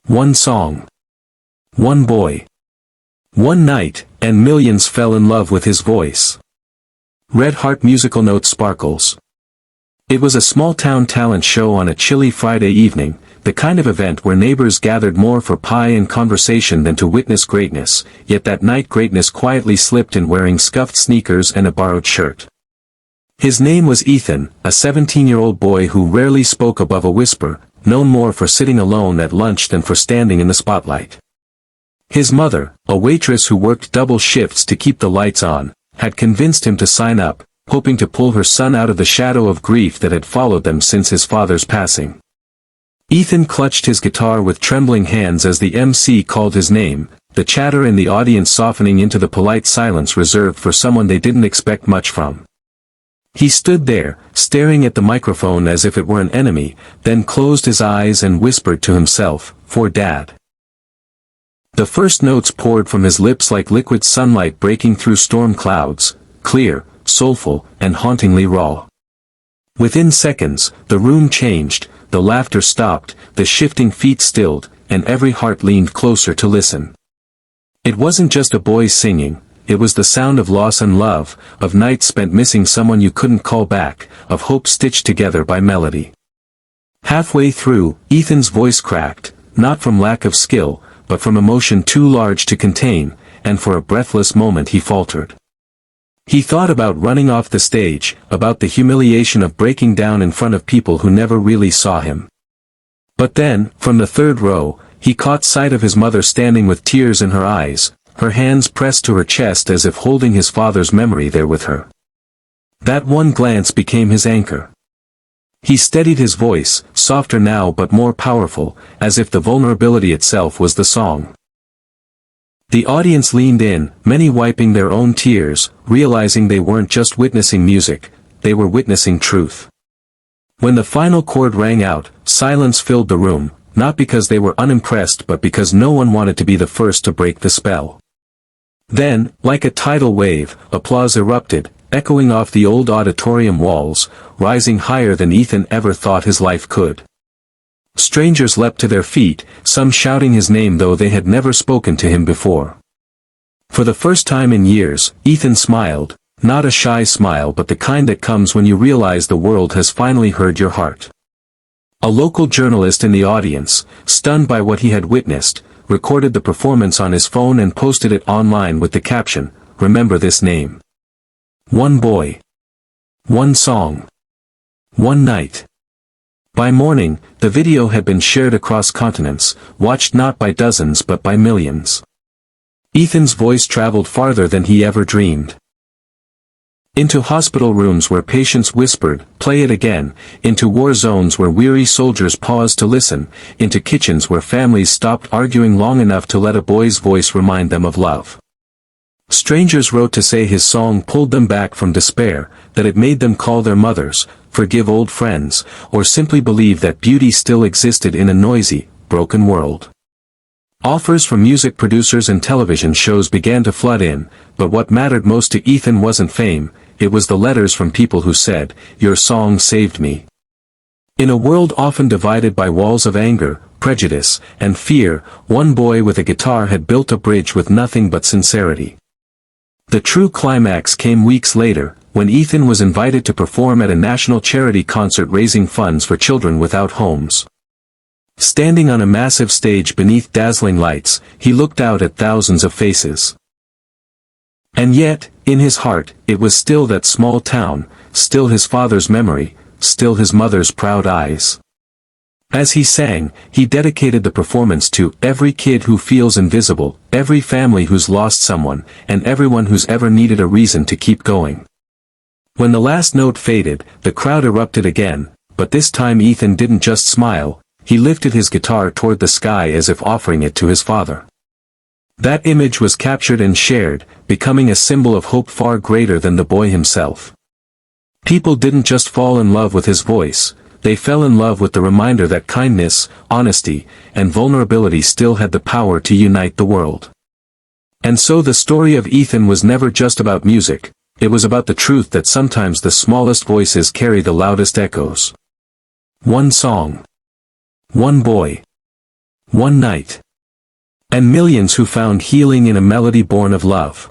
One song. One boy. One night, and millions fell in love with his voice. Red Heart musical note sparkles. It was a small-town talent show on a chilly Friday evening, the kind of event where neighbors gathered more for pie and conversation than to witness greatness, yet that night greatness quietly slipped in wearing scuffed sneakers and a borrowed shirt. His name was Ethan, a 17-year-old boy who rarely spoke above a whisper, known more for sitting alone at lunch than for standing in the spotlight. His mother, a waitress who worked double shifts to keep the lights on, had convinced him to sign up, hoping to pull her son out of the shadow of grief that had followed them since his father's passing. Ethan clutched his guitar with trembling hands as the MC called his name, the chatter in the audience softening into the polite silence reserved for someone they didn't expect much from. He stood there, staring at the microphone as if it were an enemy, then closed his eyes and whispered to himself, "For Dad." The first notes poured from his lips like liquid sunlight breaking through storm clouds, clear, soulful, and hauntingly raw. Within seconds, the room changed, the laughter stopped, the shifting feet stilled, and every heart leaned closer to listen. It wasn't just a boy singing. It was the sound of loss and love, of nights spent missing someone you couldn't call back, of hope stitched together by melody. Halfway through, Ethan's voice cracked, not from lack of skill, but from emotion too large to contain, and for a breathless moment he faltered. He thought about running off the stage, about the humiliation of breaking down in front of people who never really saw him. But then, from the third row, he caught sight of his mother standing with tears in her eyes, her hands pressed to her chest as if holding his father's memory there with her. That one glance became his anchor. He steadied his voice, softer now but more powerful, as if the vulnerability itself was the song. The audience leaned in, many wiping their own tears, realizing they weren't just witnessing music, they were witnessing truth. When the final chord rang out, silence filled the room, not because they were unimpressed but because no one wanted to be the first to break the spell. Then, like a tidal wave, applause erupted, echoing off the old auditorium walls, rising higher than Ethan ever thought his life could. Strangers leapt to their feet, some shouting his name though they had never spoken to him before. For the first time in years, Ethan smiled, not a shy smile but the kind that comes when you realize the world has finally heard your heart. A local journalist in the audience, stunned by what he had witnessed, recorded the performance on his phone and posted it online with the caption, "Remember this name. One boy. One song. One night." By morning, the video had been shared across continents, watched not by dozens but by millions. Ethan's voice traveled farther than he ever dreamed. Into hospital rooms where patients whispered, "Play it again," into war zones where weary soldiers paused to listen, into kitchens where families stopped arguing long enough to let a boy's voice remind them of love. Strangers wrote to say his song pulled them back from despair, that it made them call their mothers, forgive old friends, or simply believe that beauty still existed in a noisy, broken world. Offers from music producers and television shows began to flood in, but what mattered most to Ethan wasn't fame, it was the letters from people who said, "Your song saved me." In a world often divided by walls of anger, prejudice, and fear, one boy with a guitar had built a bridge with nothing but sincerity. The true climax came weeks later, when Ethan was invited to perform at a national charity concert raising funds for children without homes. Standing on a massive stage beneath dazzling lights, he looked out at thousands of faces. And yet, in his heart, it was still that small town, still his father's memory, still his mother's proud eyes. As he sang, he dedicated the performance to every kid who feels invisible, every family who's lost someone, and everyone who's ever needed a reason to keep going. When the last note faded, the crowd erupted again, but this time Ethan didn't just smile, he lifted his guitar toward the sky as if offering it to his father. That image was captured and shared, becoming a symbol of hope far greater than the boy himself. People didn't just fall in love with his voice, they fell in love with the reminder that kindness, honesty, and vulnerability still had the power to unite the world. And so the story of Ethan was never just about music, it was about the truth that sometimes the smallest voices carry the loudest echoes. One song. One boy. one night. And millions who found healing in a melody born of love.